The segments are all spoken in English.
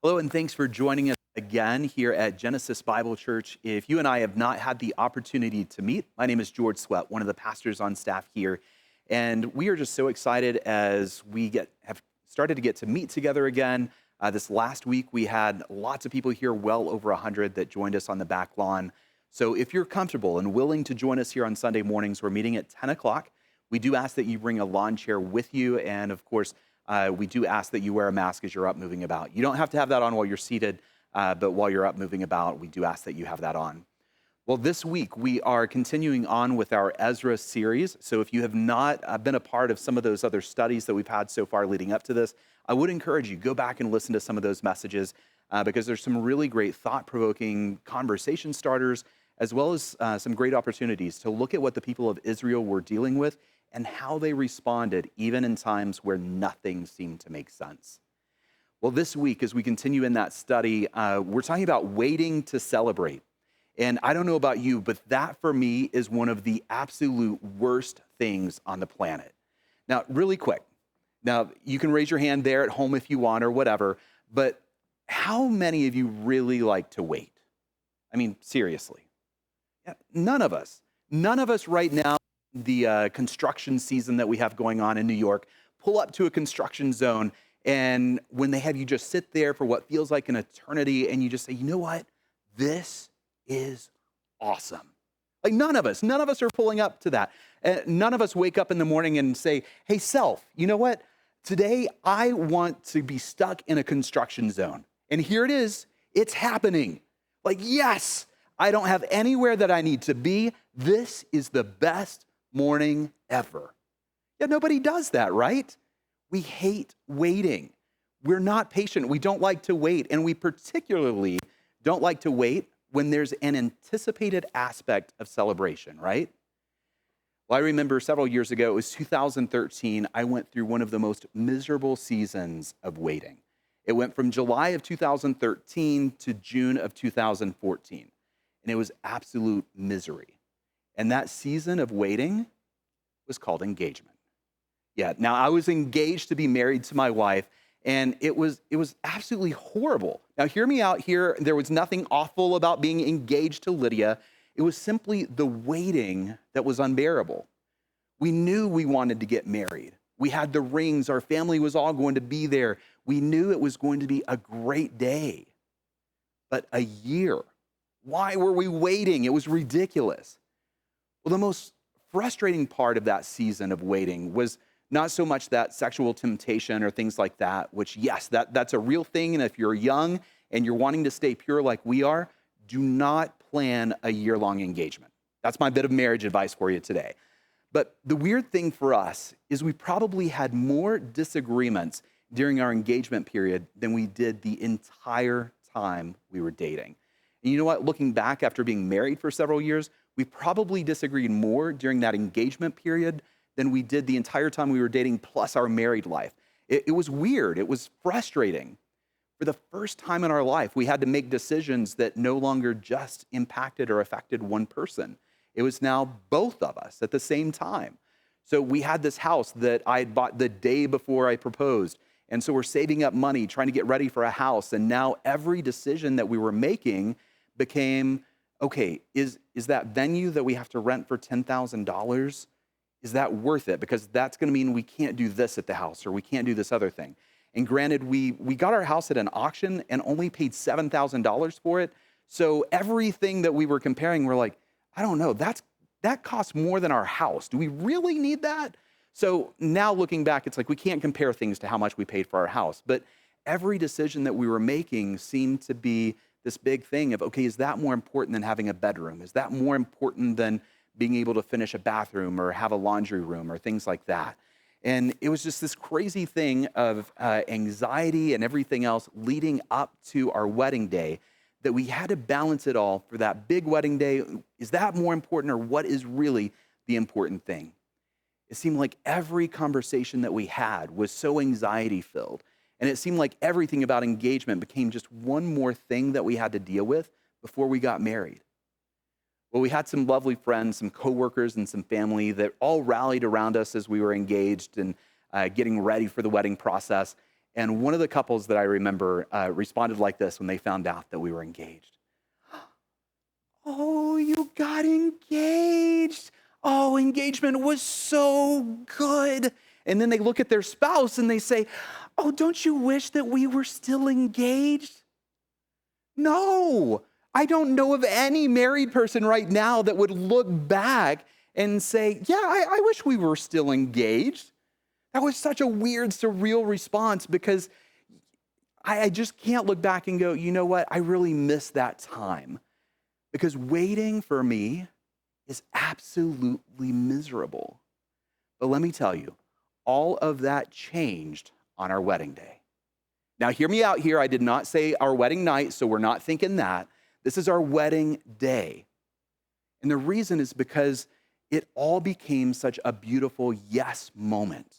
Hello, and thanks for joining us again here at Genesis Bible Church. If you and I have not had the opportunity to meet, my name is George Sweat, one of the pastors on staff here, and we are just so excited as have started to get to meet together again. This last week, we had lots of people here, well over 100 that joined us on the back lawn. So if you're comfortable and willing to join us here on Sunday mornings, we're meeting at 10 o'clock. We do ask that you bring a lawn chair with you, and of course, we do ask that you wear a mask as you're up moving about. You don't have to have that on while you're seated, but while you're up moving about, we do ask that you have that on. Well, this week we are continuing on with our Ezra series. So if you have not been a part of some of those other studies that we've had so far leading up to this, I would encourage you, go back and listen to some of those messages because there's some really great thought-provoking conversation starters, as well as some great opportunities to look at what the people of Israel were dealing with and how they responded, even in times where nothing seemed to make sense. Well, this week, as we continue in that study, we're talking about waiting to celebrate. And I don't know about you, but that for me is one of the absolute worst things on the planet. Now, really quick, now you can raise your hand there at home if you want or whatever, but how many of you really like to wait? I mean, seriously. Yeah, none of us. None of us right now, the construction season that we have going on in New York, pull up to a construction zone, and when they have you just sit there for what feels like an eternity, and you just say, you know what? This is awesome. Like none of us are pulling up to that. None of us wake up in the morning and say, hey, self, you know what? Today, I want to be stuck in a construction zone. And here it is. It's happening. Like, yes, I don't have anywhere that I need to be. This is the best morning ever. Yeah, nobody does that, right? We hate waiting. We're not patient. We don't like to wait. And we particularly don't like to wait when there's an anticipated aspect of celebration, right? Well, I remember several years ago, it was 2013, I went through one of the most miserable seasons of waiting. It went from July of 2013 to June of 2014, and it was absolute misery. And that season of waiting was called engagement. Yeah, now I was engaged to be married to my wife, and it was absolutely horrible. Now hear me out here. There was nothing awful about being engaged to Lydia. It was simply the waiting that was unbearable. We knew we wanted to get married. We had the rings. Our family was all going to be there. We knew it was going to be a great day. But a year, why were we waiting? It was ridiculous. Well, the most frustrating part of that season of waiting was not so much that sexual temptation or things like that, which, yes, that's a real thing. And if you're young and you're wanting to stay pure like we are, do not plan a year-long engagement. That's my bit of marriage advice for you today. But the weird thing for us is we probably had more disagreements during our engagement period than we did the entire time we were dating. And you know what? Looking back after being married for several years, we probably disagreed more during that engagement period than we did the entire time we were dating plus our married life. It was weird. It was frustrating. For the first time in our life, we had to make decisions that no longer just impacted or affected one person. It was now both of us at the same time. So we had this house that I had bought the day before I proposed. And so we're saving up money, trying to get ready for a house. And now every decision that we were making became, okay, is that venue that we have to rent for $10,000, is that worth it? Because that's going to mean we can't do this at the house or we can't do this other thing. And granted, we got our house at an auction and only paid $7,000 for it. So everything that we were comparing, we're like, I don't know, that costs more than our house. Do we really need that? So now looking back, it's like we can't compare things to how much we paid for our house. But every decision that we were making seemed to be this big thing of, okay, is that more important than having a bedroom? Is that more important than being able to finish a bathroom or have a laundry room or things like that? And it was just this crazy thing of anxiety and everything else leading up to our wedding day that we had to balance it all for that big wedding day. Is that more important, or what is really the important thing? It seemed like every conversation that we had was so anxiety filled. And it seemed like everything about engagement became just one more thing that we had to deal with before we got married. Well, we had some lovely friends, some coworkers, and some family that all rallied around us as we were engaged and getting ready for the wedding process. And one of the couples that I remember responded like this when they found out that we were engaged. Oh, you got engaged. Oh, engagement was so good. And then they look at their spouse and they say, oh, don't you wish that we were still engaged? No, I don't know of any married person right now that would look back and say, yeah, I wish we were still engaged. That was such a weird, surreal response because I just can't look back and go, you know what? I really miss that time. Because waiting for me is absolutely miserable. But let me tell you, all of that changed on our wedding day. Now, hear me out here. I did not say our wedding night, so we're not thinking that. This is our wedding day. And the reason is because it all became such a beautiful yes moment.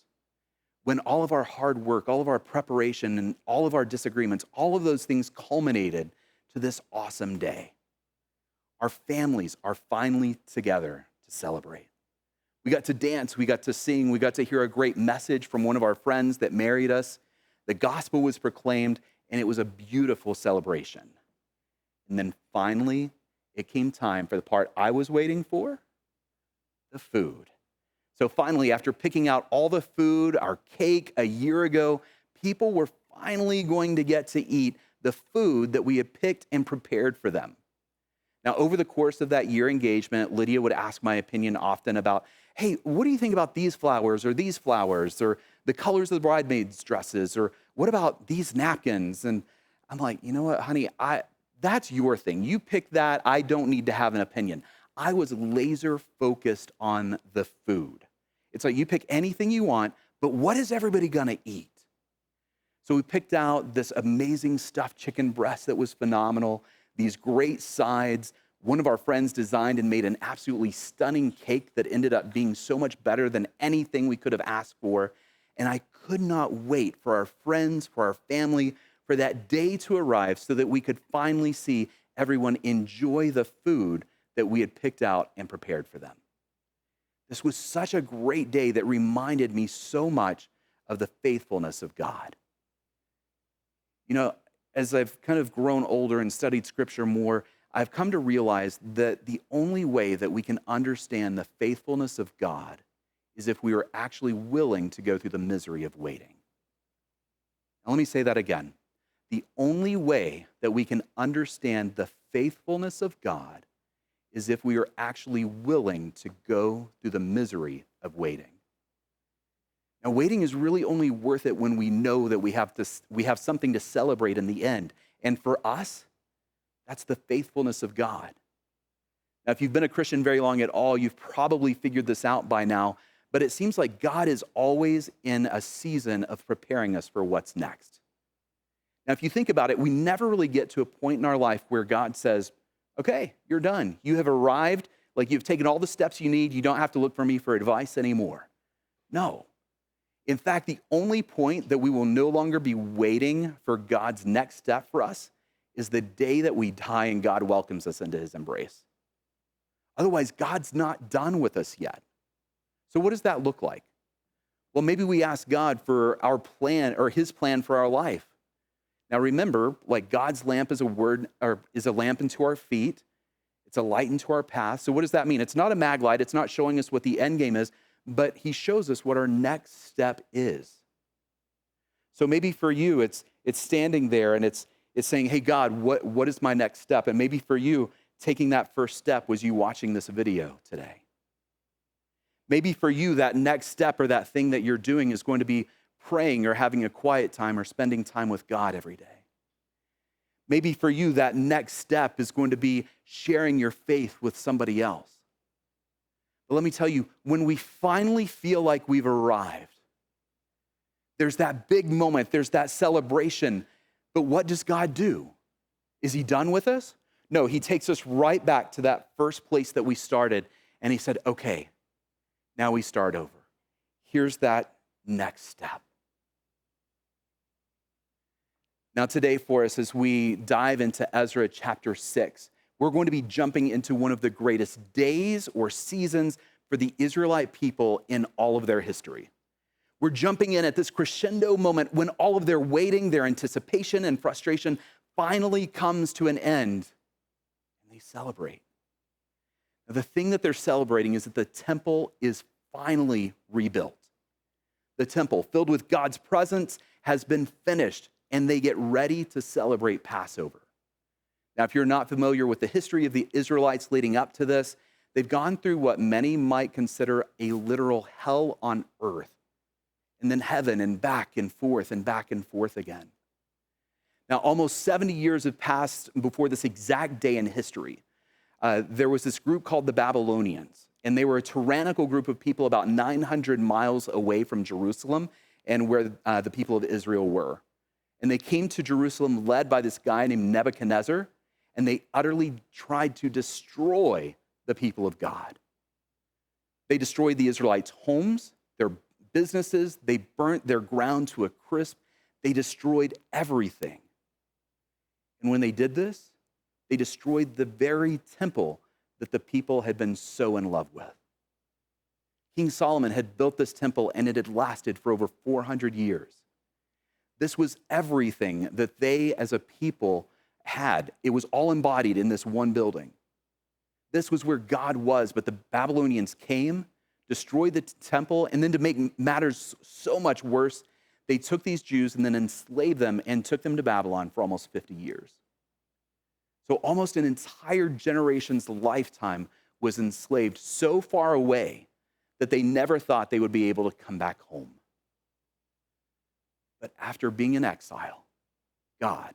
When all of our hard work, all of our preparation, and all of our disagreements, all of those things culminated to this awesome day. Our families are finally together to celebrate. We got to dance, we got to sing, we got to hear a great message from one of our friends that married us. The gospel was proclaimed, and it was a beautiful celebration. And then finally, it came time for the part I was waiting for, the food. So finally, after picking out all the food, our cake a year ago, people were finally going to get to eat the food that we had picked and prepared for them. Now, over the course of that year engagement, Lydia would ask my opinion often about, hey, what do you think about these flowers or the colors of the bridesmaids' dresses, or what about these napkins? And I'm like, you know what, honey, that's your thing. You pick that. I don't need to have an opinion. I was laser focused on the food. It's like you pick anything you want, but what is everybody gonna eat? So we picked out this amazing stuffed chicken breast that was phenomenal, these great sides. One of our friends designed and made an absolutely stunning cake that ended up being so much better than anything we could have asked for. And I could not wait for our friends, for our family, for that day to arrive so that we could finally see everyone enjoy the food that we had picked out and prepared for them. This was such a great day that reminded me so much of the faithfulness of God. You know, as I've kind of grown older and studied scripture more, I've come to realize that the only way that we can understand the faithfulness of God is if we are actually willing to go through the misery of waiting. Now, let me say that again. The only way that we can understand the faithfulness of God is if we are actually willing to go through the misery of waiting. Now, waiting is really only worth it when we know that we have something to celebrate in the end. And for us, that's the faithfulness of God. Now, if you've been a Christian very long at all, you've probably figured this out by now, but it seems like God is always in a season of preparing us for what's next. Now, if you think about it, we never really get to a point in our life where God says, okay, you're done. You have arrived, like you've taken all the steps you need. You don't have to look for me for advice anymore. No. In fact, the only point that we will no longer be waiting for God's next step for us is the day that we die and God welcomes us into his embrace. Otherwise, God's not done with us yet. So what does that look like? Well, maybe we ask God for our plan or his plan for our life. Now remember, like God's lamp is a lamp unto our feet. It's a light into our path. So what does that mean? It's not a mag light. It's not showing us what the end game is, but he shows us what our next step is. So maybe for you, it's standing there and it's saying, hey, God, what is my next step? And maybe for you, taking that first step was you watching this video today. Maybe for you, that next step or that thing that you're doing is going to be praying or having a quiet time or spending time with God every day. Maybe for you, that next step is going to be sharing your faith with somebody else. But let me tell you, when we finally feel like we've arrived, there's that big moment, there's that celebration. But what does God do? Is he done with us? No, he takes us right back to that first place that we started. And he said, okay, now we start over. Here's that next step. Now today for us, as we dive into Ezra chapter 6, we're going to be jumping into one of the greatest days or seasons for the Israelite people in all of their history. We're jumping in at this crescendo moment when all of their waiting, their anticipation, and frustration finally comes to an end, and they celebrate. Now, the thing that they're celebrating is that the temple is finally rebuilt. The temple, filled with God's presence, has been finished, and they get ready to celebrate Passover. Now, if you're not familiar with the history of the Israelites leading up to this, they've gone through what many might consider a literal hell on earth, and then heaven, and back and forth again. Now, almost 70 years have passed before this exact day in history. There was this group called the Babylonians, and they were a tyrannical group of people about 900 miles away from Jerusalem and where the people of Israel were. And they came to Jerusalem led by this guy named Nebuchadnezzar, and they utterly tried to destroy the people of God. They destroyed the Israelites' homes, their businesses, they burnt their ground to a crisp, they destroyed everything. And when they did this, they destroyed the very temple that the people had been so in love with. King Solomon had built this temple, and it had lasted for over 400 years. This was everything that they as a people had. It was all embodied in this one building. This was where God was, but the Babylonians came, destroyed the temple, and then to make matters so much worse, they took these Jews and then enslaved them and took them to Babylon for almost 50 years. So almost an entire generation's lifetime was enslaved so far away that they never thought they would be able to come back home. But after being in exile, God,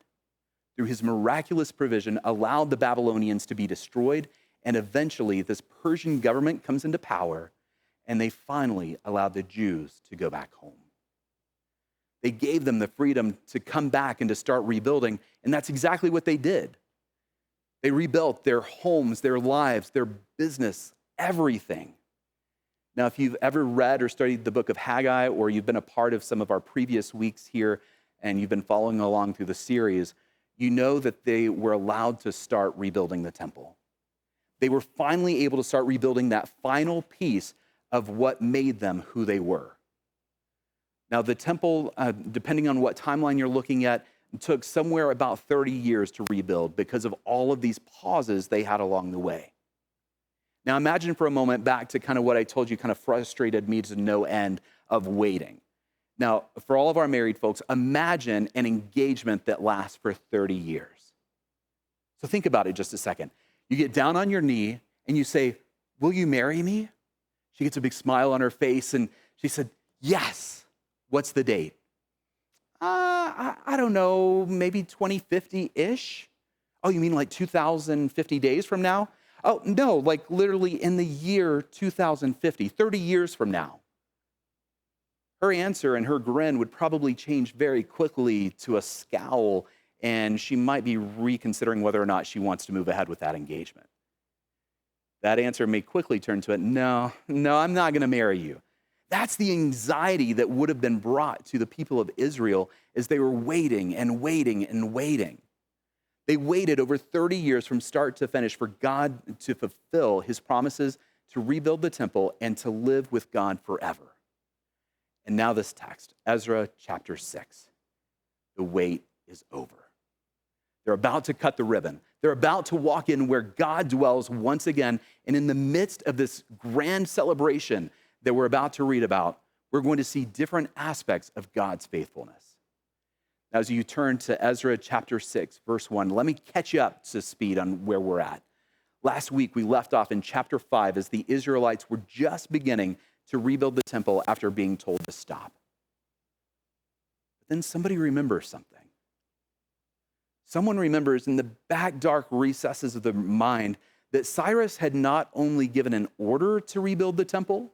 through his miraculous provision, allowed the Babylonians to be destroyed, and eventually this Persian government comes into power, and they finally allowed the Jews to go back home. They gave them the freedom to come back and to start rebuilding, and that's exactly what they did. They rebuilt their homes, their lives, their business, everything. Now, if you've ever read or studied the book of Haggai, or you've been a part of some of our previous weeks here, and you've been following along through the series, you know that they were allowed to start rebuilding the temple. They were finally able to start rebuilding that final piece of what made them who they were. Now, the temple, depending on what timeline you're looking at, took somewhere about 30 years to rebuild because of all of these pauses they had along the way. Now, imagine for a moment back to kind of what I told you kind of frustrated me to no end of waiting. Now, for all of our married folks, imagine an engagement that lasts for 30 years. So think about it just a second. You get down on your knee and you say, "Will you marry me?" She gets a big smile on her face and she said, "Yes." What's the date? I don't know, maybe 2050-ish. Oh, you mean like 2050 days from now? Oh, no, like literally in the year 2050, 30 years from now. Her answer and her grin would probably change very quickly to a scowl, and she might be reconsidering whether or not she wants to move ahead with that engagement. That answer may quickly turn to no, I'm not going to marry you. That's the anxiety that would have been brought to the people of Israel as they were waiting and waiting and waiting. They waited over 30 years from start to finish for God to fulfill his promises to rebuild the temple and to live with God forever. And now this text, Ezra chapter 6. The wait is over. They're about to cut the ribbon. They're about to walk in where God dwells once again. And in the midst of this grand celebration that we're about to read about, we're going to see different aspects of God's faithfulness. As you turn to Ezra chapter 6, verse 1, let me catch you up to speed on where we're at. Last week, we left off in chapter 5 as the Israelites were just beginning to rebuild the temple after being told to stop. But then somebody remembers something. Someone remembers in the back dark recesses of their mind that Cyrus had not only given an order to rebuild the temple,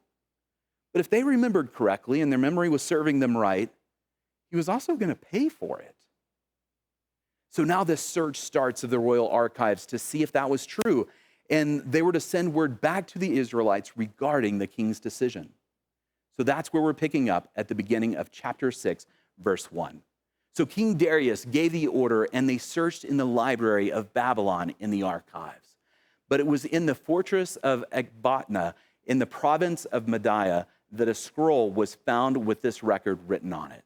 but if they remembered correctly and their memory was serving them right, he was also going to pay for it. So now this search starts of the royal archives to see if that was true, and they were to send word back to the Israelites regarding the king's decision. So that's where we're picking up at the beginning of chapter 6, verse 1. So King Darius gave the order, and they searched in the library of Babylon in the archives. But it was in the fortress of Ecbatana in the province of Media that a scroll was found with this record written on it.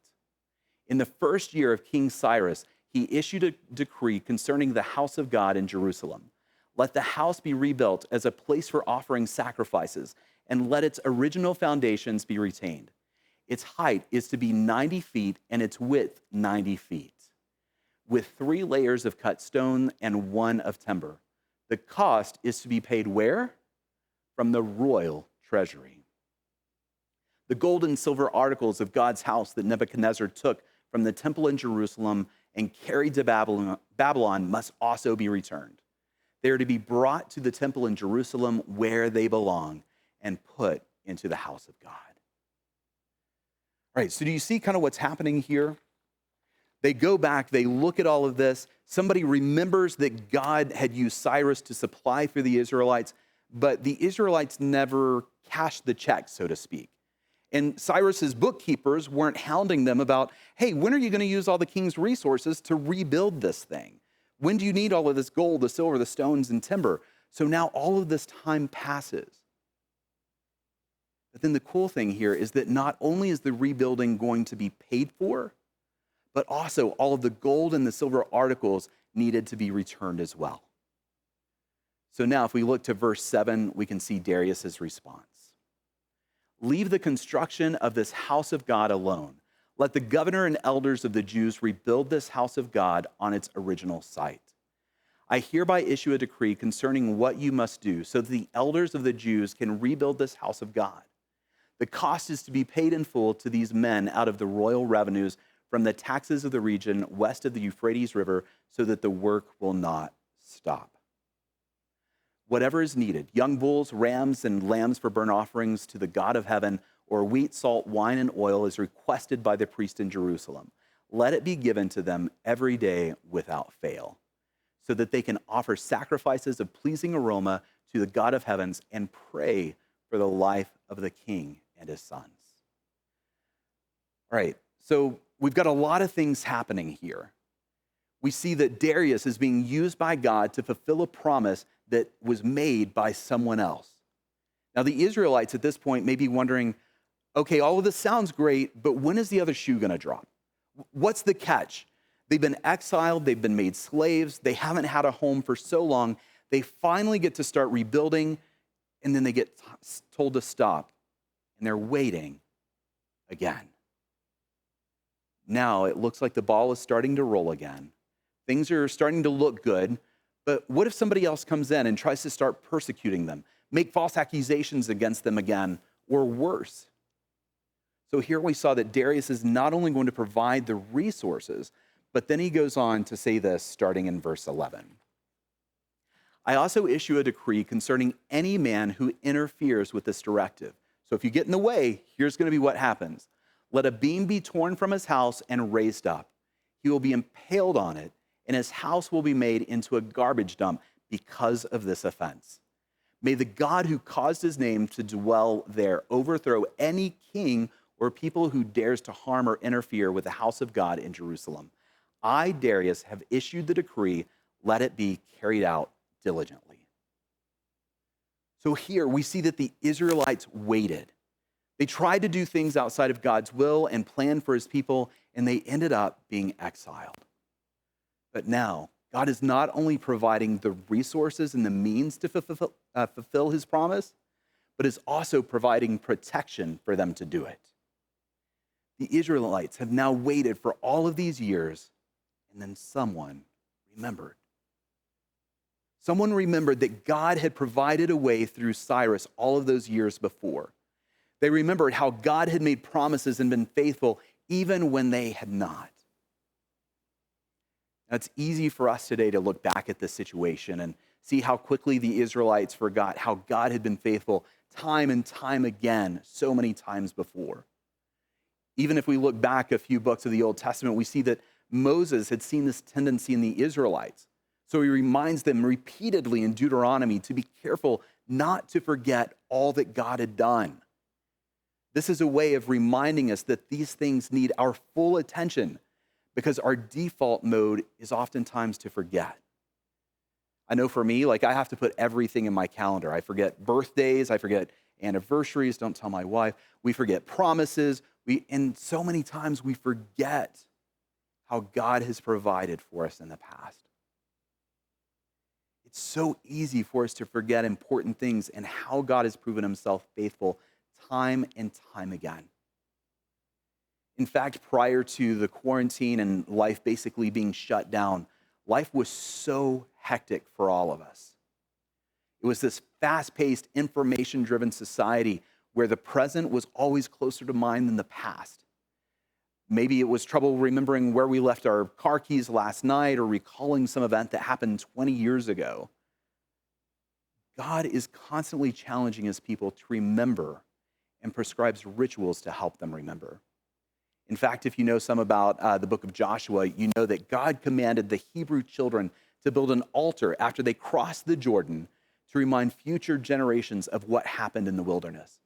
In the first year of King Cyrus, he issued a decree concerning the house of God in Jerusalem. Let the house be rebuilt as a place for offering sacrifices, and let its original foundations be retained. Its height is to be 90 feet and its width 90 feet, with 3 layers of cut stone and 1 of timber. The cost is to be paid where? From the royal treasury. The gold and silver articles of God's house that Nebuchadnezzar took from the temple in Jerusalem and carried to Babylon must also be returned. They are to be brought to the temple in Jerusalem where they belong and put into the house of God. All right, so do you see kind of what's happening here? They go back, they look at all of this. Somebody remembers that God had used Cyrus to supply for the Israelites, but the Israelites never cashed the check, so to speak. And Cyrus's bookkeepers weren't hounding them about, hey, when are you going to use all the king's resources to rebuild this thing? When do you need all of this gold, the silver, the stones, and timber? So now all of this time passes. But then the cool thing here is that not only is the rebuilding going to be paid for, but also all of the gold and the silver articles needed to be returned as well. So now if we look to verse 7, we can see Darius's response. Leave the construction of this house of God alone. Let the governor and elders of the Jews rebuild this house of God on its original site. I hereby issue a decree concerning what you must do so that the elders of the Jews can rebuild this house of God. The cost is to be paid in full to these men out of the royal revenues from the taxes of the region west of the Euphrates River so that the work will not stop. Whatever is needed, young bulls, rams, and lambs for burnt offerings to the God of heaven, or wheat, salt, wine, and oil is requested by the priest in Jerusalem. Let it be given to them every day without fail, so that they can offer sacrifices of pleasing aroma to the God of heavens and pray for the life of the king and his sons. All right, so we've got a lot of things happening here. We see that Darius is being used by God to fulfill a promise that was made by someone else. Now, the Israelites at this point may be wondering, okay, all of this sounds great, but when is the other shoe going to drop? What's the catch? They've been exiled, they've been made slaves, they haven't had a home for so long. They finally get to start rebuilding, and then they get told to stop, and they're waiting again. Now it looks like the ball is starting to roll again. Things are starting to look good, but what if somebody else comes in and tries to start persecuting them, make false accusations against them again, or worse? So here we saw that Darius is not only going to provide the resources, but then he goes on to say this starting in verse 11. I also issue a decree concerning any man who interferes with this directive. So if you get in the way, here's going to be what happens. Let a beam be torn from his house and raised up. He will be impaled on it, and his house will be made into a garbage dump because of this offense. May the God who caused his name to dwell there overthrow any king or people who dares to harm or interfere with the house of God in Jerusalem. I, Darius, have issued the decree. Let it be carried out diligently. So here we see that the Israelites waited. They tried to do things outside of God's will and plan for his people, and they ended up being exiled. But now, God is not only providing the resources and the means to fulfill his promise, but is also providing protection for them to do it. The Israelites have now waited for all of these years, and then someone remembered. Someone remembered that God had provided a way through Cyrus all of those years before. They remembered how God had made promises and been faithful even when they had not. Now, it's easy for us today to look back at this situation and see how quickly the Israelites forgot how God had been faithful time and time again, so many times before. Even if we look back a few books of the Old Testament, we see that Moses had seen this tendency in the Israelites. So he reminds them repeatedly in Deuteronomy to be careful not to forget all that God had done. This is a way of reminding us that these things need our full attention because our default mode is oftentimes to forget. I know for me, I have to put everything in my calendar. I forget birthdays, I forget anniversaries, don't tell my wife. We forget promises. And so many times we forget how God has provided for us in the past. It's so easy for us to forget important things and how God has proven himself faithful time and time again. In fact, prior to the quarantine and life basically being shut down, life was so hectic for all of us. It was this fast-paced, information-driven society where the present was always closer to mind than the past. Maybe it was trouble remembering where we left our car keys last night or recalling some event that happened 20 years ago. God is constantly challenging his people to remember and prescribes rituals to help them remember. In fact, if you know some about the book of Joshua, you know that God commanded the Hebrew children to build an altar after they crossed the Jordan to remind future generations of what happened in the wilderness.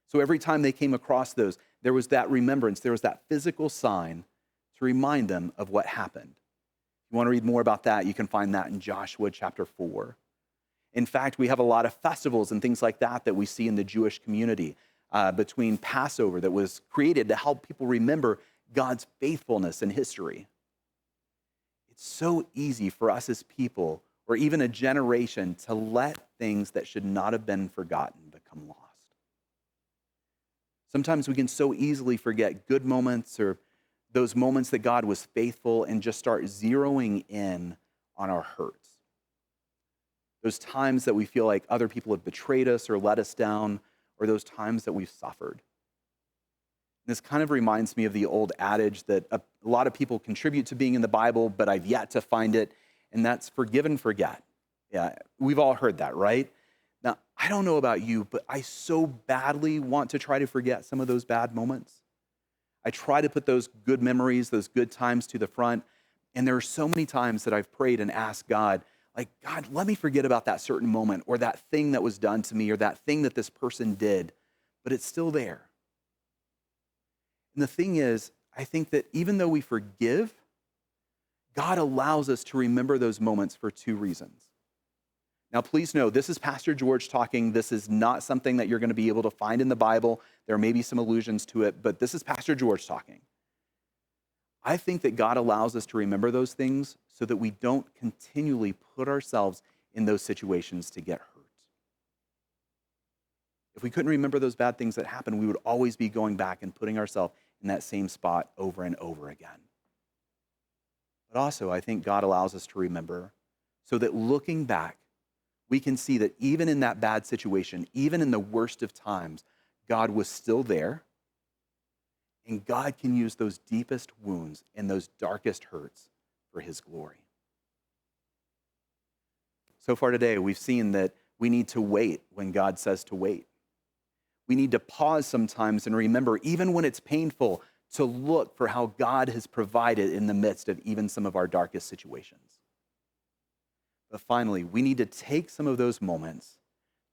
So every time they came across those, there was that remembrance, there was that physical sign to remind them of what happened. If you want to read more about that, you can find that in Joshua chapter 4. In fact, we have a lot of festivals and things like that that we see in the Jewish community between Passover that was created to help people remember God's faithfulness in history. It's so easy for us as people, or even a generation, to let things that should not have been forgotten become lost. Sometimes we can so easily forget good moments or those moments that God was faithful and just start zeroing in on our hurts. Those times that we feel like other people have betrayed us or let us down, or those times that we've suffered. This kind of reminds me of the old adage that a lot of people contribute to being in the Bible, but I've yet to find it, and that's forgive and forget. Yeah, we've all heard that, right? Now, I don't know about you, but I so badly want to try to forget some of those bad moments. I try to put those good memories, those good times to the front, and there are so many times that I've prayed and asked God, like, God, let me forget about that certain moment or that thing that was done to me or that thing that this person did, but it's still there. And the thing is, I think that even though we forgive, God allows us to remember those moments for two reasons. Now, please know, this is Pastor George talking. This is not something that you're going to be able to find in the Bible. There may be some allusions to it, but this is Pastor George talking. I think that God allows us to remember those things so that we don't continually put ourselves in those situations to get hurt. If we couldn't remember those bad things that happened, we would always be going back and putting ourselves in that same spot over and over again. But also, I think God allows us to remember so that looking back, we can see that even in that bad situation, even in the worst of times, God was still there. And God can use those deepest wounds and those darkest hurts for his glory. So far today, we've seen that we need to wait when God says to wait. We need to pause sometimes and remember, even when it's painful, to look for how God has provided in the midst of even some of our darkest situations. But finally, we need to take some of those moments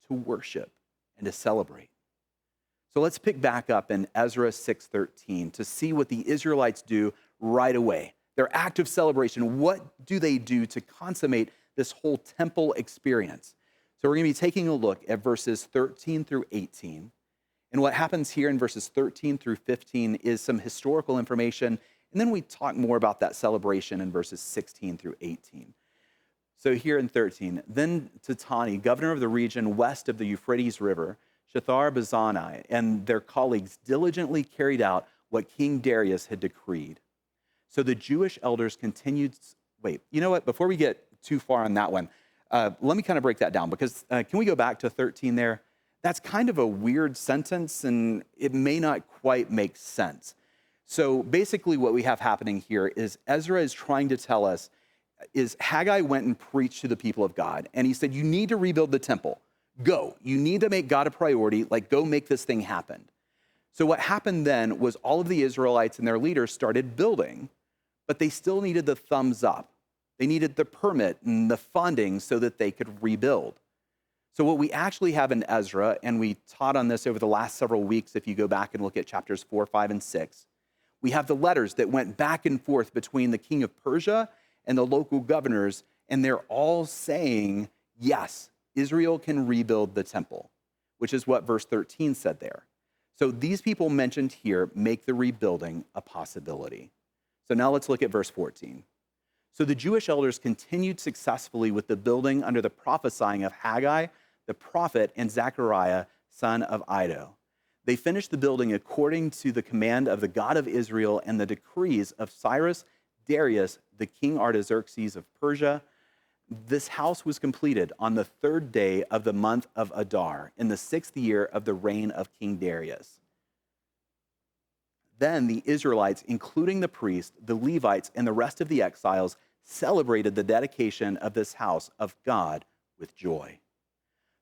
to worship and to celebrate. So let's pick back up in Ezra 6:13 to see what the Israelites do right away. Their act of celebration, what do they do to consummate this whole temple experience? So we're going to be taking a look at verses 13 through 18. And what happens here in verses 13 through 15 is some historical information, and then we talk more about that celebration in verses 16 through 18. So here in 13, then Tatani, governor of the region west of the Euphrates River, Shethar-Bozenai and their colleagues diligently carried out what King Darius had decreed. So the Jewish elders continued. Wait, you know what? Before we get too far on that one, let me kind of break that down because can we go back to 13 there? That's kind of a weird sentence and it may not quite make sense. So basically what we have happening here is Ezra is trying to tell us is Haggai went and preached to the people of God and he said, you need to rebuild the temple. Go. You need to make God a priority. Like, go make this thing happen. So what happened then was all of the Israelites and their leaders started building, but they still needed the thumbs up. They needed the permit and the funding so that they could rebuild. So what we actually have in Ezra, and we taught on this over the last several weeks, if you go back and look at chapters 4, 5, and 6, we have the letters that went back and forth between the king of Persia and the local governors, and they're all saying, yes, Israel can rebuild the temple. which is what verse 13 said there. So these people mentioned here make the rebuilding a possibility. So now let's look at verse 14. So the Jewish elders continued successfully with the building under the prophesying of Haggai, the prophet, and Zechariah, son of Iddo. They finished the building according to the command of the God of Israel and the decrees of Cyrus, Darius, the king Artaxerxes of Persia. This house was completed on the third day of the month of Adar, in the 6th year of the reign of King Darius. Then the Israelites, including the priests, the Levites, and the rest of the exiles, celebrated the dedication of this house of God with joy.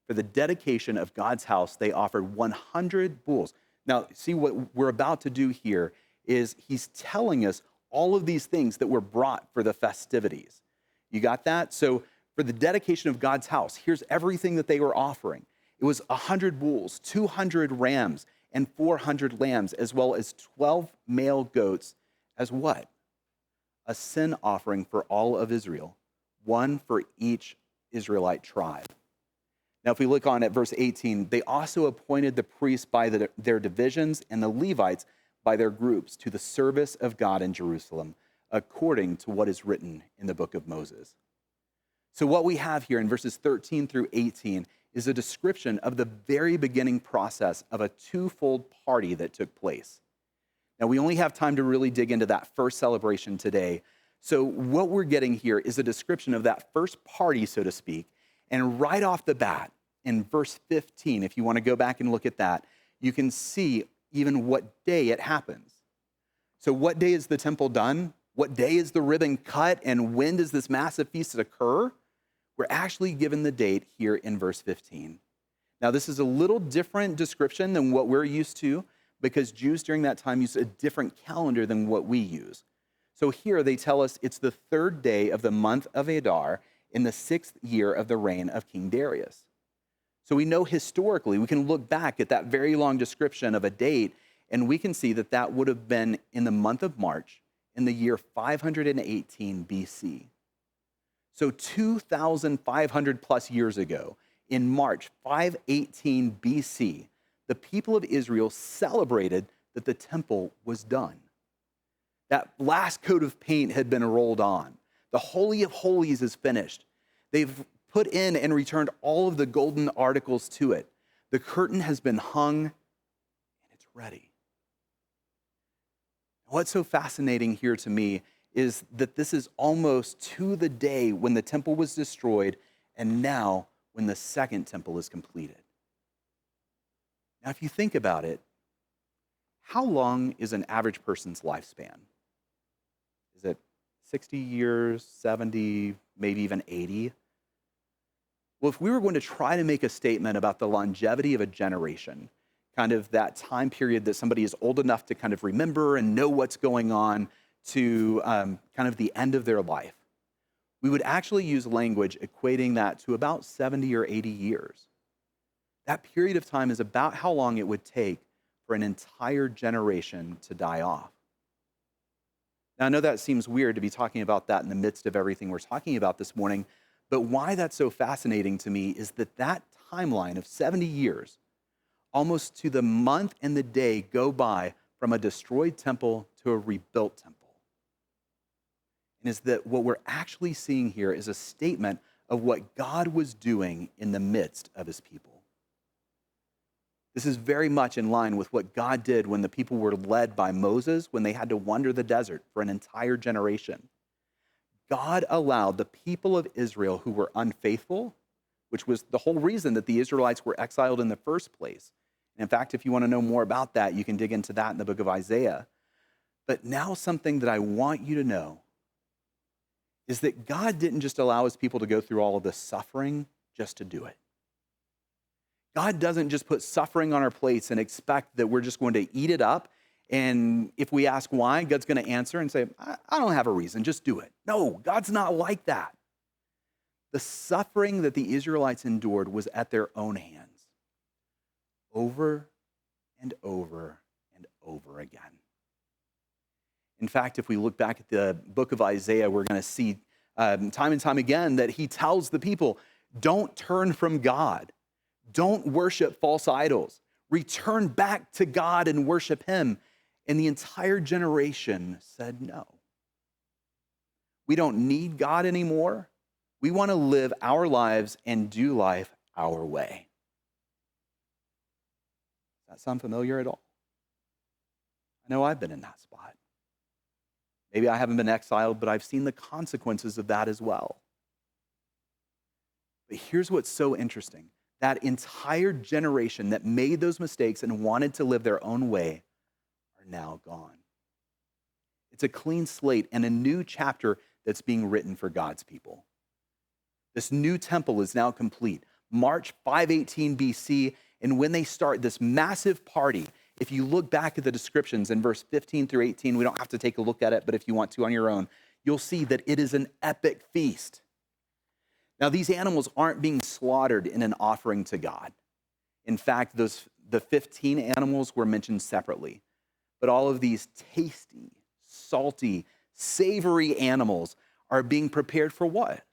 For the dedication of God's house, they offered 100 bulls. Now, see what we're about to do here is he's telling us all of these things that were brought for the festivities. You got that? So for the dedication of God's house, here's everything that they were offering. It was 100 bulls, 200 rams, and 400 lambs, as well as 12 male goats, as what? A sin offering for all of Israel, one for each Israelite tribe. Now, if we look on at verse 18, they also appointed the priests by their divisions and the Levites by their groups to the service of God in Jerusalem, according to what is written in the book of Moses. So what we have here in verses 13 through 18 is a description of the very beginning process of a twofold party that took place. Now, we only have time to really dig into that first celebration today. So what we're getting here is a description of that first party, so to speak. And right off the bat, in verse 15, if you want to go back and look at that, you can see even what day it happens. So what day is the temple done? What day is the ribbon cut? And when does this massive feast occur? We're actually given the date here in verse 15. Now, this is a little different description than what we're used to because Jews during that time used a different calendar than what we use. So here they tell us it's the third day of the month of Adar in the 6th year of the reign of King Darius. So we know historically, we can look back at that very long description of a date, and we can see that that would have been in the month of March in the year 518 BC. So 2,500 plus years ago, in March 518 BC, the people of Israel celebrated that the temple was done. That last coat of paint had been rolled on. The Holy of Holies is finished. They've put in and returned all of the golden articles to it. The curtain has been hung, and it's ready. What's so fascinating here to me is that this is almost to the day when the temple was destroyed, and now when the second temple is completed. Now, if you think about it, how long is an average person's lifespan? Is it 60 years, 70, maybe even 80? Well, if we were going to try to make a statement about the longevity of a generation, kind of that time period that somebody is old enough to kind of remember and know what's going on to kind of the end of their life, we would actually use language equating that to about 70 or 80 years. That period of time is about how long it would take for an entire generation to die off. Now, I know that seems weird to be talking about that in the midst of everything we're talking about this morning, but why that's so fascinating to me is that that timeline of 70 years, almost to the month and the day, go by from a destroyed temple to a rebuilt temple. And is that what we're actually seeing here is a statement of what God was doing in the midst of his people. This is very much in line with what God did when the people were led by Moses, when they had to wander the desert for an entire generation. God allowed the people of Israel who were unfaithful, which was the whole reason that the Israelites were exiled in the first place. And in fact, if you want to know more about that, you can dig into that in the book of Isaiah. But now something that I want you to know is that God didn't just allow his people to go through all of this suffering just to do it. God doesn't just put suffering on our plates and expect that we're just going to eat it up. And if we ask why, God's going to answer and say, I don't have a reason, just do it. No, God's not like that. The suffering that the Israelites endured was at their own hands, over and over and over again. In fact, if we look back at the book of Isaiah, we're going to see time and time again that he tells the people, don't turn from God. Don't worship false idols. Return back to God and worship him. And the entire generation said no. We don't need God anymore. We want to live our lives and do life our way. Does that sound familiar at all? I know I've been in that spot. Maybe I haven't been exiled, but I've seen the consequences of that as well. But here's what's so interesting. That entire generation that made those mistakes and wanted to live their own way are now gone. It's a clean slate and a new chapter that's being written for God's people. This new temple is now complete. March 518 BC, and when they start this massive party, if you look back at the descriptions in verse 15 through 18, we don't have to take a look at it, but if you want to on your own, you'll see that it is an epic feast. Now, these animals aren't being slaughtered in an offering to God. In fact, the 15 animals were mentioned separately. But all of these tasty, salty, savory animals are being prepared for what?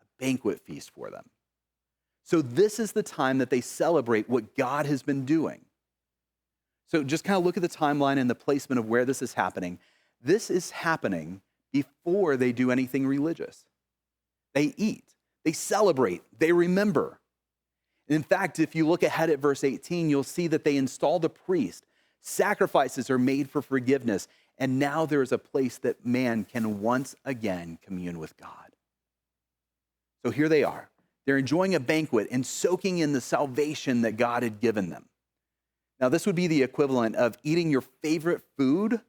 A banquet feast for them. So this is the time that they celebrate what God has been doing. So just kind of look at the timeline and the placement of where this is happening. This is happening before they do anything religious. They eat, they celebrate, they remember. In fact, if you look ahead at verse 18, you'll see that they installed a priest. Sacrifices are made for forgiveness, and now there is a place that man can once again commune with God. So here they are. They're enjoying a banquet and soaking in the salvation that God had given them. Now, this would be the equivalent of eating your favorite food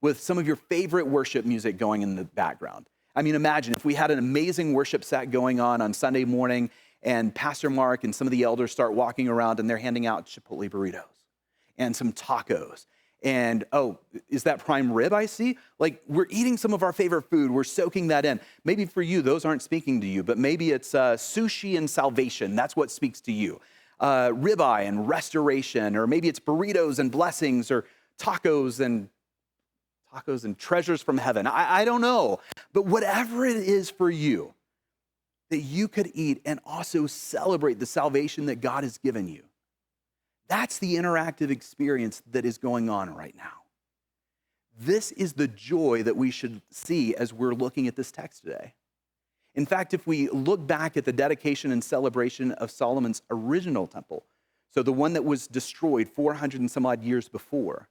with some of your favorite worship music going in the background. I mean, imagine if we had an amazing worship set going on Sunday morning and Pastor Mark and some of the elders start walking around and they're handing out Chipotle burritos and some tacos. And, oh, is that prime rib I see? Like, we're eating some of our favorite food. We're soaking that in. Maybe for you, those aren't speaking to you, but maybe it's sushi and salvation. That's what speaks to you. Ribeye and restoration, or maybe it's burritos and blessings, or tacos and treasures from heaven. I don't know. But whatever it is for you that you could eat and also celebrate the salvation that God has given you, that's the interactive experience that is going on right now. This is the joy that we should see as we're looking at this text today. In fact, if we look back at the dedication and celebration of Solomon's original temple, so the one that was destroyed 400 and some odd years before,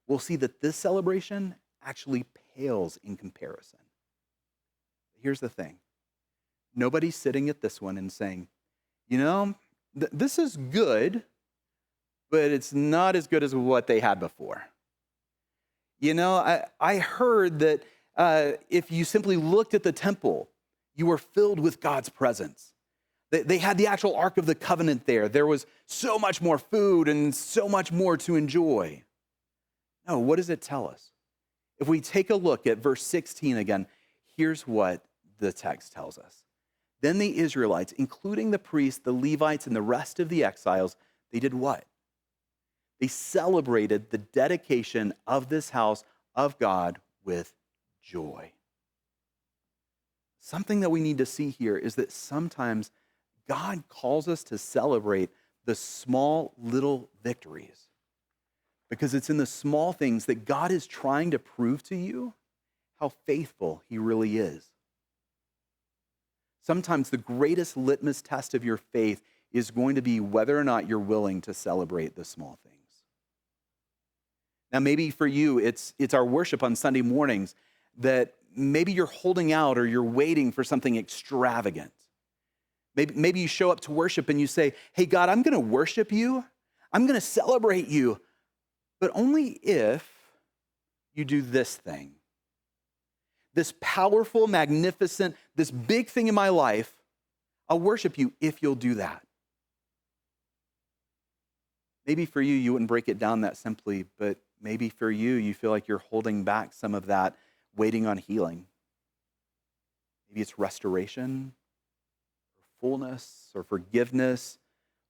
we'll see that this celebration actually pales in comparison. Here's the thing. Nobody's sitting at this one and saying, you know, this is good, but it's not as good as what they had before. You know, I heard that if you simply looked at the temple, you were filled with God's presence. They had the actual Ark of the Covenant there. There was so much more food and so much more to enjoy. No, what does it tell us? If we take a look at verse 16 again, here's what the text tells us. Then the Israelites, including the priests, the Levites, and the rest of the exiles, they did what? They celebrated the dedication of this house of God with joy. Something that we need to see here is that sometimes God calls us to celebrate the small little victories, because it's in the small things that God is trying to prove to you how faithful he really is. Sometimes the greatest litmus test of your faith is going to be whether or not you're willing to celebrate the small things. Now, maybe for you, it's our worship on Sunday mornings that maybe you're holding out or you're waiting for something extravagant. Maybe you show up to worship and you say, hey, God, I'm going to worship you. I'm going to celebrate you, but only if you do this thing. This powerful, magnificent, this big thing in my life, I'll worship you if you'll do that. Maybe for you, you wouldn't break it down that simply, but maybe for you, you feel like you're holding back some of that, waiting on healing. Maybe it's restoration, or fullness, or forgiveness.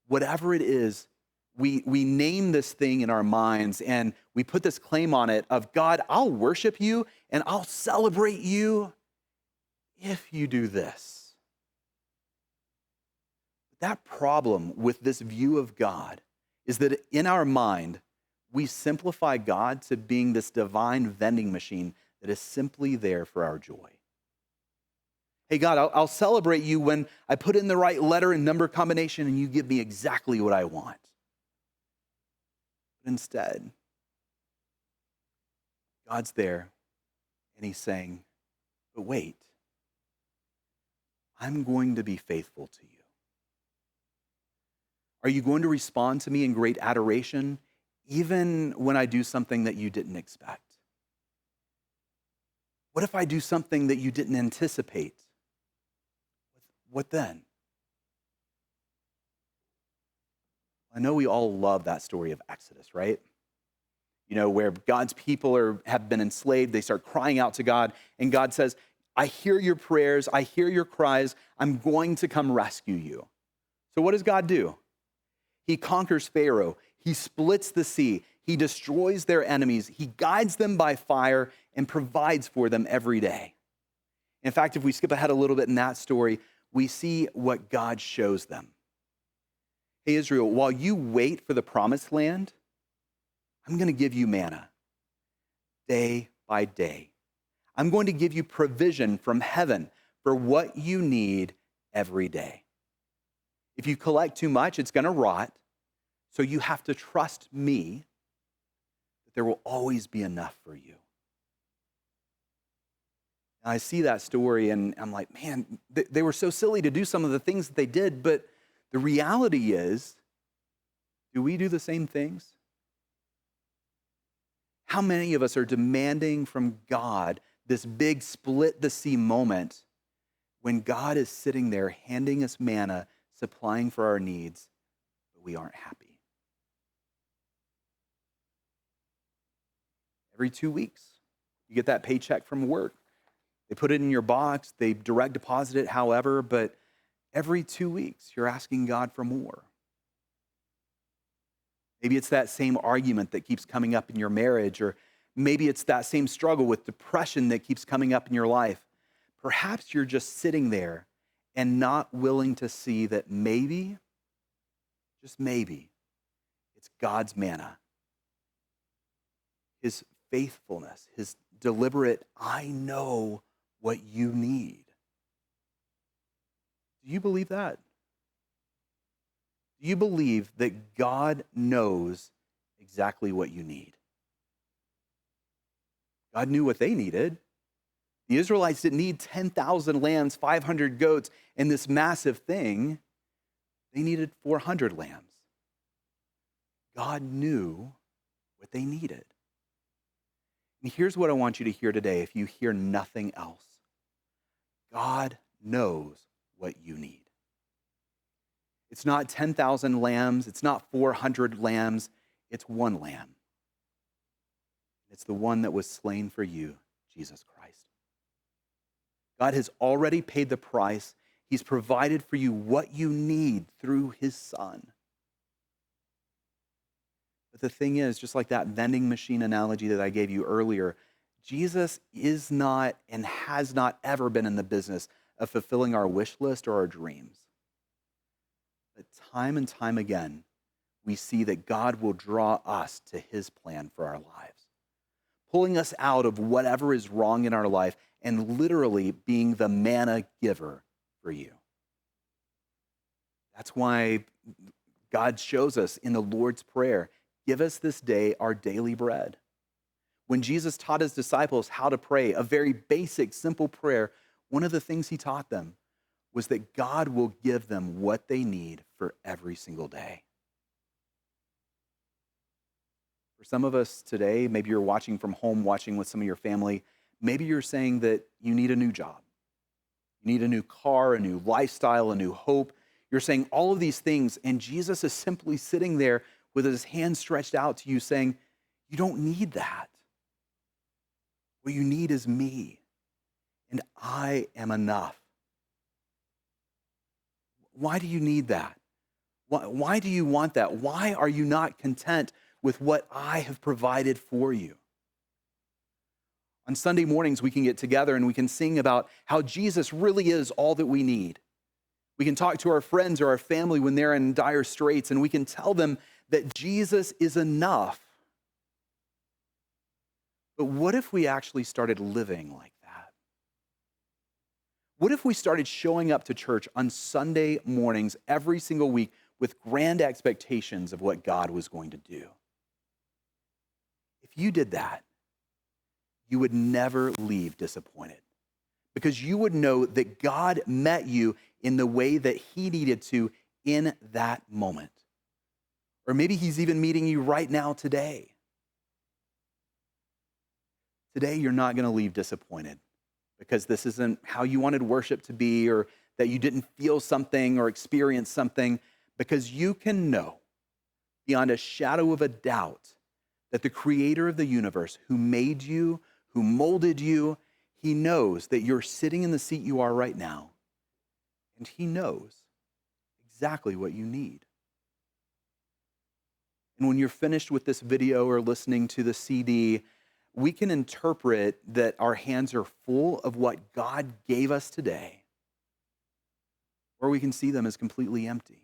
Whatever it is, we name this thing in our minds and we put this claim on it of, God, I'll worship you and I'll celebrate you if you do this. that problem with this view of God is that in our mind, we simplify God to being this divine vending machine that is simply there for our joy. Hey, God, I'll celebrate you when I put in the right letter and number combination and you give me exactly what I want. But instead, God's there and he's saying, but wait, I'm going to be faithful to you. Are you going to respond to me in great adoration, even when I do something that you didn't expect? What if I do something that you didn't anticipate? What then? I know we all love that story of Exodus, right? You know, where God's people have been enslaved, they start crying out to God, and God says, I hear your prayers, I hear your cries, I'm going to come rescue you. So what does God do? He conquers Pharaoh, he splits the sea, he destroys their enemies, he guides them by fire and provides for them every day. In fact, if we skip ahead a little bit in that story, we see what God shows them. Hey, Israel, while you wait for the promised land, I'm going to give you manna day by day. I'm going to give you provision from heaven for what you need every day. If you collect too much, it's going to rot. So you have to trust me that there will always be enough for you. And I see that story and I'm like, man, they were so silly to do some of the things that they did, but the reality is, do we do the same things? How many of us are demanding from God this big split the sea moment when God is sitting there handing us manna, supplying for our needs, but we aren't happy? Every 2 weeks, you get that paycheck from work. They put it in your box, they direct deposit it however, but every 2 weeks, you're asking God for more. Maybe it's that same argument that keeps coming up in your marriage, or maybe it's that same struggle with depression that keeps coming up in your life. Perhaps you're just sitting there and not willing to see that maybe, just maybe, it's God's manna, his faithfulness, his deliberate, I know what you need. Do you believe that? Do you believe that God knows exactly what you need? God knew what they needed. The Israelites didn't need 10,000 lambs, 500 goats, and this massive thing. They needed 400 lambs. God knew what they needed. And here's what I want you to hear today if you hear nothing else. God knows what you need. It's not 10,000 lambs. It's not 400 lambs. It's one lamb. It's the one that was slain for you, Jesus Christ. God has already paid the price. He's provided for you what you need through his Son. But the thing is, just like that vending machine analogy that I gave you earlier, Jesus is not and has not ever been in the business of fulfilling our wish list or our dreams. But time and time again, we see that God will draw us to his plan for our lives, pulling us out of whatever is wrong in our life and literally being the manna giver for you. That's why God shows us in the Lord's Prayer, give us this day our daily bread. When Jesus taught his disciples how to pray, a very basic, simple prayer, one of the things he taught them was that God will give them what they need for every single day. For some of us today, maybe you're watching from home, watching with some of your family, maybe you're saying that you need a new job. You need a new car, a new lifestyle, a new hope. You're saying all of these things, and Jesus is simply sitting there with his hand stretched out to you saying, you don't need that. What you need is me, and I am enough. Why do you need that? Why do you want that? Why are you not content with what I have provided for you? On Sunday mornings, we can get together and we can sing about how Jesus really is all that we need. We can talk to our friends or our family when they're in dire straits, and we can tell them that Jesus is enough. But what if we actually started living like that? What if we started showing up to church on Sunday mornings every single week with grand expectations of what God was going to do? If you did that, you would never leave disappointed, because you would know that God met you in the way that he needed to in that moment. Or maybe he's even meeting you right now today. Today, you're not going to leave disappointed because this isn't how you wanted worship to be, or that you didn't feel something or experience something, because you can know beyond a shadow of a doubt that the creator of the universe, who made you, who molded you, he knows that you're sitting in the seat you are right now, and he knows exactly what you need. And when you're finished with this video or listening to the CD, we can interpret that our hands are full of what God gave us today, or we can see them as completely empty.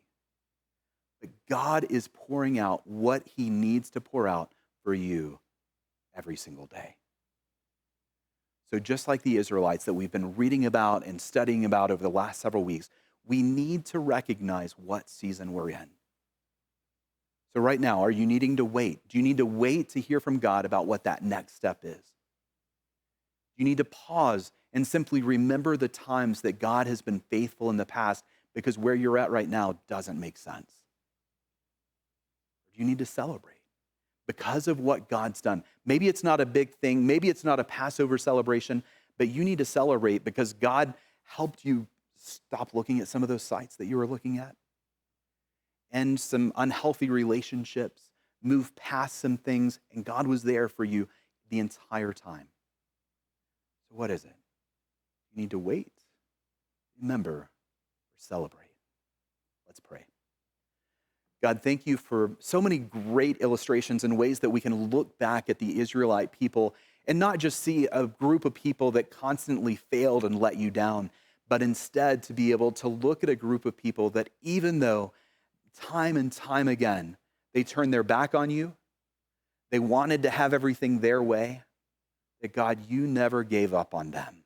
But God is pouring out what he needs to pour out for you every single day. So just like the Israelites that we've been reading about and studying about over the last several weeks, we need to recognize what season we're in. So right now, are you needing to wait? Do you need to wait to hear from God about what that next step is? You need to pause and simply remember the times that God has been faithful in the past, because where you're at right now doesn't make sense. You need to celebrate because of what God's done. Maybe it's not a big thing. Maybe it's not a Passover celebration, but you need to celebrate because God helped you stop looking at some of those sites that you were looking at, end some unhealthy relationships, move past some things, and God was there for you the entire time. So what is it? You need to wait, remember, or celebrate. Let's pray. God, thank you for so many great illustrations and ways that we can look back at the Israelite people and not just see a group of people that constantly failed and let you down, but instead to be able to look at a group of people that, even though time and time again they turned their back on you, they wanted to have everything their way, that God, you never gave up on them.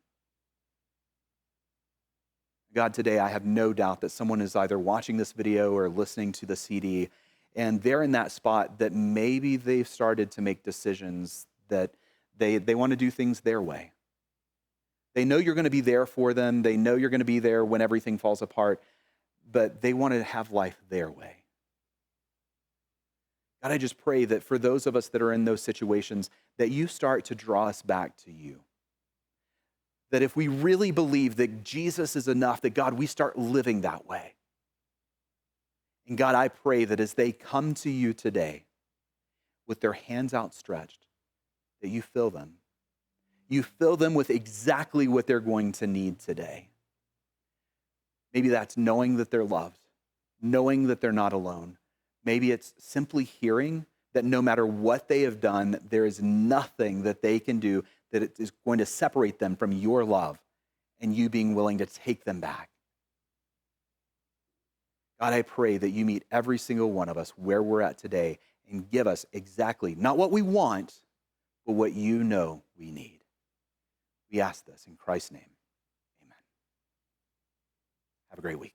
God, today I have no doubt that someone is either watching this video or listening to the CD, and they're in that spot that maybe they've started to make decisions that they want to do things their way. They know you're going to be there for them. They know you're going to be there when everything falls apart, but they want to have life their way. God, I just pray that for those of us that are in those situations, that you start to draw us back to you. That if we really believe that Jesus is enough, that God, we start living that way. And God, I pray that as they come to you today with their hands outstretched, that you fill them. You fill them with exactly what they're going to need today. Maybe that's knowing that they're loved, knowing that they're not alone. Maybe it's simply hearing that no matter what they have done, there is nothing that they can do that it is going to separate them from your love and you being willing to take them back. God, I pray that you meet every single one of us where we're at today and give us exactly, not what we want, but what you know we need. We ask this in Christ's name. Amen. Have a great week.